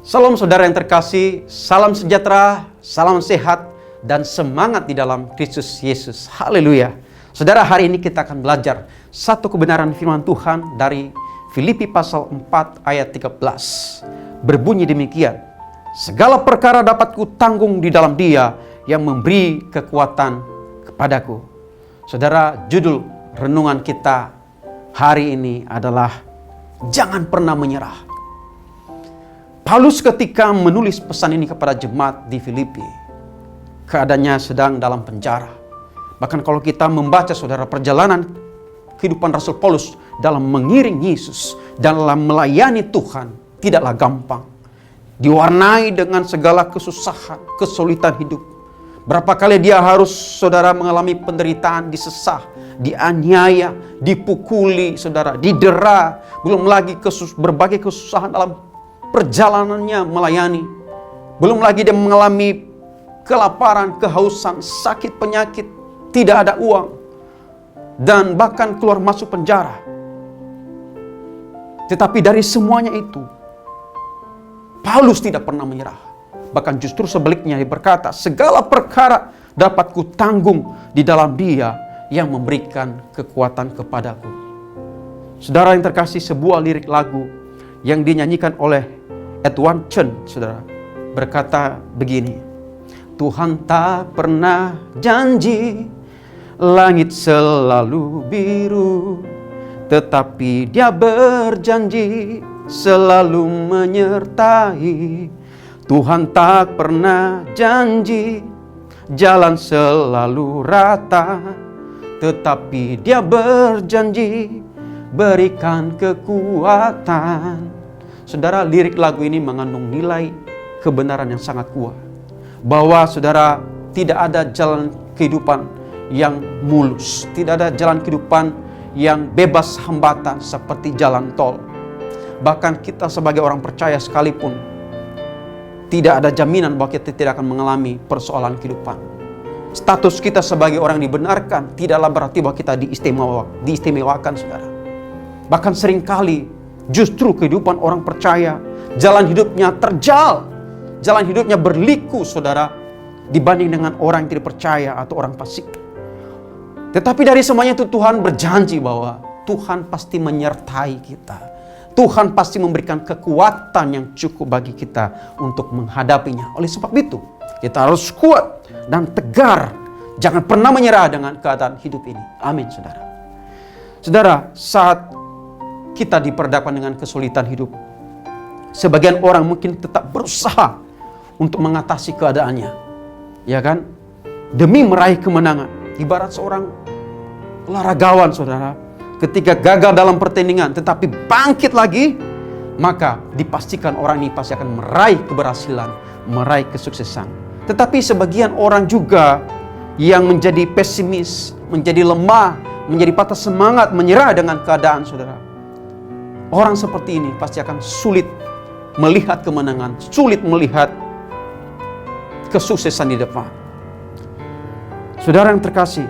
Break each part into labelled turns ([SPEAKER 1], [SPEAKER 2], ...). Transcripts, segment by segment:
[SPEAKER 1] Salam saudara yang terkasih, salam sejahtera, salam sehat, dan semangat di dalam Kristus Yesus. Haleluya. Saudara, hari ini kita akan belajar satu kebenaran firman Tuhan dari Filipi pasal 4 ayat 13. Berbunyi demikian, segala perkara dapat kutanggung di dalam Dia yang memberi kekuatan kepadaku. Saudara, judul renungan kita hari ini adalah jangan pernah menyerah. Paulus ketika menulis pesan ini kepada jemaat di Filipi, keadaannya sedang dalam penjara. Bahkan kalau kita membaca saudara perjalanan kehidupan Rasul Paulus dalam mengiring Yesus, dalam melayani Tuhan, tidaklah gampang. Diwarnai dengan segala kesusahan, kesulitan hidup. Berapa kali dia harus saudara mengalami penderitaan, disesah, dianiaya, dipukuli saudara, didera. Belum lagi berbagai kesusahan dalam perjalanannya melayani. Belum lagi dia mengalami kelaparan, kehausan, sakit, penyakit, tidak ada uang, dan bahkan keluar masuk penjara. Tetapi dari semuanya itu, Paulus tidak pernah menyerah. Bahkan justru sebaliknya dia berkata, segala perkara dapat kutanggung di dalam Dia yang memberikan kekuatan kepadaku. Saudara yang terkasih, sebuah lirik lagu yang dinyanyikan oleh Edward Chen, saudara, berkata begini, Tuhan tak pernah janji langit selalu biru, tetapi Dia berjanji selalu menyertai. Tuhan tak pernah janji jalan selalu rata, tetapi Dia berjanji berikan kekuatan. Saudara, lirik lagu ini mengandung nilai kebenaran yang sangat kuat. Bahwa saudara, tidak ada jalan kehidupan yang mulus. Tidak ada jalan kehidupan yang bebas hambatan seperti jalan tol. Bahkan kita sebagai orang percaya sekalipun, tidak ada jaminan bahwa kita tidak akan mengalami persoalan kehidupan. Status kita sebagai orang yang dibenarkan tidaklah berarti bahwa kita diistimewakan, saudara. Bahkan seringkali justru kehidupan orang percaya, jalan hidupnya terjal, jalan hidupnya berliku, saudara, dibanding dengan orang yang tidak percaya atau orang fasik. Tetapi dari semuanya itu Tuhan berjanji bahwa Tuhan pasti menyertai kita. Tuhan pasti memberikan kekuatan yang cukup bagi kita untuk menghadapinya. Oleh sebab itu, kita harus kuat dan tegar. Jangan pernah menyerah dengan keadaan hidup ini. Amin, saudara. Saudara, saat kita diperhadapkan dengan kesulitan hidup, sebagian orang mungkin tetap berusaha untuk mengatasi keadaannya, ya kan? Demi meraih kemenangan. Ibarat seorang olahragawan, saudara, ketika gagal dalam pertandingan tetapi bangkit lagi, maka dipastikan orang ini pasti akan meraih keberhasilan, meraih kesuksesan. Tetapi sebagian orang juga yang menjadi pesimis, menjadi lemah, menjadi patah semangat, menyerah dengan keadaan, saudara. Orang seperti ini pasti akan sulit melihat kemenangan, sulit melihat kesuksesan di depan. Saudara yang terkasih,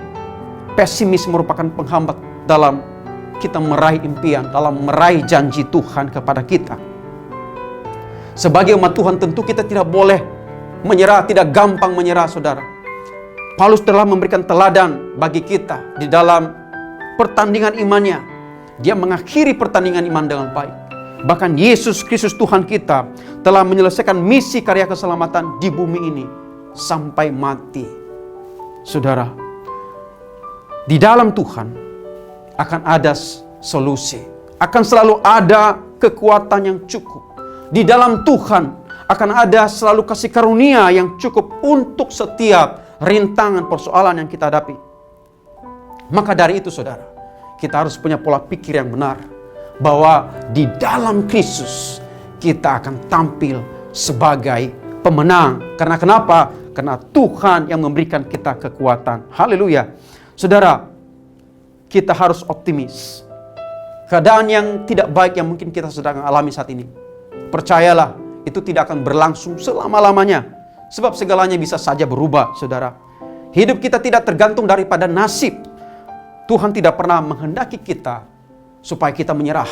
[SPEAKER 1] pesimis merupakan penghambat dalam kita meraih impian, dalam meraih janji Tuhan kepada kita. Sebagai umat Tuhan tentu kita tidak boleh menyerah, tidak gampang menyerah, saudara. Paulus telah memberikan teladan bagi kita di dalam pertandingan imannya. Dia mengakhiri pertandingan iman dengan baik. Bahkan Yesus Kristus Tuhan kita telah menyelesaikan misi karya keselamatan di bumi ini sampai mati. Saudara, di dalam Tuhan akan ada solusi. Akan selalu ada kekuatan yang cukup. Di dalam Tuhan akan ada selalu kasih karunia yang cukup untuk setiap rintangan persoalan yang kita hadapi. Maka dari itu, saudara, kita harus punya pola pikir yang benar, bahwa di dalam Kristus kita akan tampil sebagai pemenang. Karena kenapa? Karena Tuhan yang memberikan kita kekuatan. Haleluya. Saudara, kita harus optimis. Keadaan yang tidak baik yang mungkin kita sedang alami saat ini, percayalah, itu tidak akan berlangsung selama-lamanya. Sebab segalanya bisa saja berubah, saudara. Hidup kita tidak tergantung daripada nasib. Tuhan tidak pernah menghendaki kita supaya kita menyerah.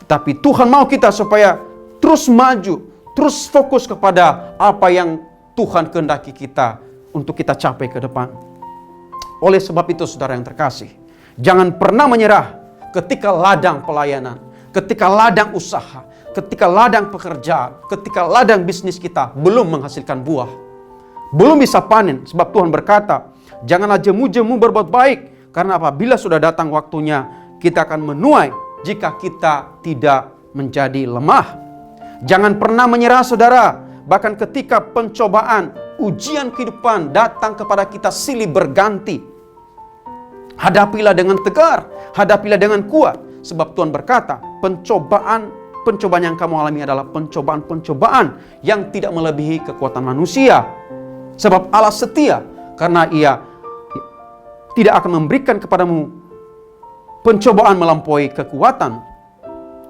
[SPEAKER 1] Tapi Tuhan mau kita supaya terus maju, terus fokus kepada apa yang Tuhan kehendaki kita untuk kita capai ke depan. Oleh sebab itu saudara yang terkasih, jangan pernah menyerah ketika ladang pelayanan, ketika ladang usaha, ketika ladang pekerjaan, ketika ladang bisnis kita belum menghasilkan buah, belum bisa panen. Sebab Tuhan berkata, janganlah jemu-jemu berbuat baik, karena apabila sudah datang waktunya, kita akan menuai jika kita tidak menjadi lemah. Jangan pernah menyerah saudara, bahkan ketika pencobaan, ujian kehidupan datang kepada kita silih berganti. Hadapilah dengan tegar, hadapilah dengan kuat. Sebab Tuhan berkata, pencobaan yang kamu alami adalah pencobaan-pencobaan yang tidak melebihi kekuatan manusia. Sebab Allah setia, karena Ia tidak akan memberikan kepadamu pencobaan melampaui kekuatan.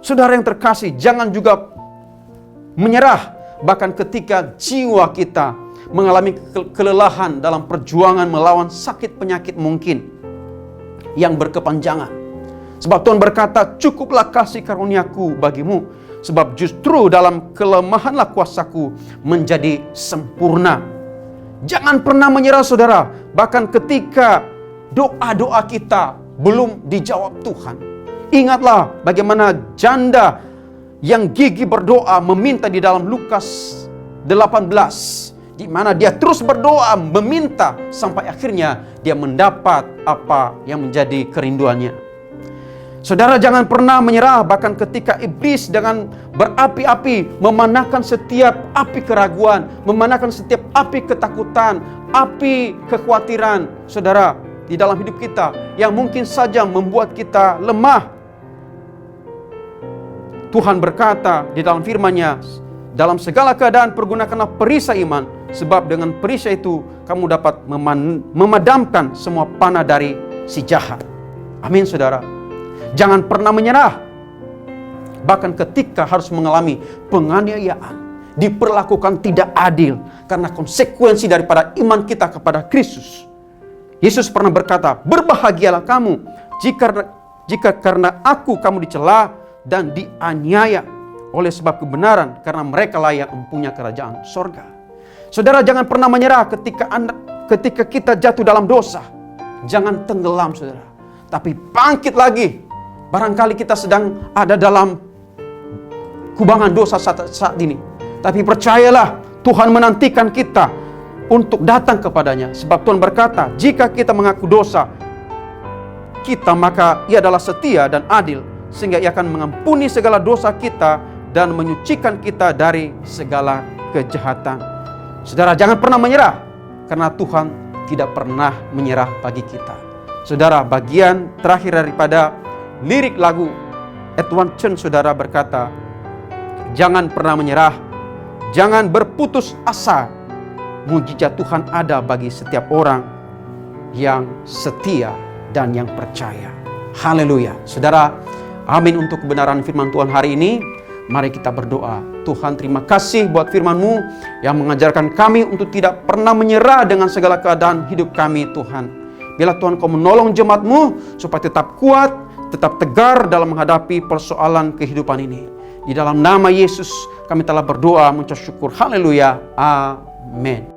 [SPEAKER 1] Saudara yang terkasih, jangan juga menyerah. Bahkan ketika jiwa kita mengalami kelelahan dalam perjuangan melawan sakit penyakit mungkin yang berkepanjangan. Sebab Tuhan berkata, cukuplah kasih karuniaku bagimu, sebab justru dalam kelemahanlah kuasaku menjadi sempurna. Jangan pernah menyerah saudara, bahkan ketika doa-doa kita belum dijawab Tuhan. Ingatlah bagaimana janda yang gigih berdoa meminta di dalam Lukas 18, di mana dia terus berdoa meminta sampai akhirnya dia mendapat apa yang menjadi kerinduannya. Saudara, jangan pernah menyerah bahkan ketika iblis dengan berapi-api memanahkan setiap api keraguan, memanahkan setiap api ketakutan, api kekhawatiran saudara di dalam hidup kita yang mungkin saja membuat kita lemah. Tuhan berkata di dalam firman-Nya, dalam segala keadaan pergunakanlah perisai iman, sebab dengan perisai itu kamu dapat memadamkan semua panah dari si jahat. Amin saudara. Jangan pernah menyerah. Bahkan ketika harus mengalami penganiayaan, diperlakukan tidak adil karena konsekuensi daripada iman kita kepada Kristus. Yesus pernah berkata, berbahagialah kamu jika karena aku kamu dicela dan dianiaya oleh sebab kebenaran, karena mereka lah yang mempunyai kerajaan sorga. Saudara, jangan pernah menyerah ketika kita jatuh dalam dosa. Jangan tenggelam saudara, tapi bangkit lagi. Barangkali kita sedang ada dalam kubangan dosa saat ini, tapi percayalah Tuhan menantikan kita untuk datang kepadanya. Sebab Tuhan berkata, jika kita mengaku dosa kita, maka Ia adalah setia dan adil, sehingga Ia akan mengampuni segala dosa kita dan menyucikan kita dari segala kejahatan. Saudara, jangan pernah menyerah, karena Tuhan tidak pernah menyerah bagi kita. Saudara, bagian terakhir daripada lirik lagu Edwin Chen saudara berkata, jangan pernah menyerah, jangan berputus asa. Mujizat Tuhan ada bagi setiap orang yang setia dan yang percaya. Haleluya. Saudara, amin untuk kebenaran firman Tuhan hari ini. Mari kita berdoa. Tuhan, terima kasih buat firman-Mu yang mengajarkan kami untuk tidak pernah menyerah dengan segala keadaan hidup kami, Tuhan. Biarlah Tuhan Kau menolong jemaat-Mu supaya tetap kuat, tetap tegar dalam menghadapi persoalan kehidupan ini. Di dalam nama Yesus kami telah berdoa, mengucap syukur. Haleluya. Amin.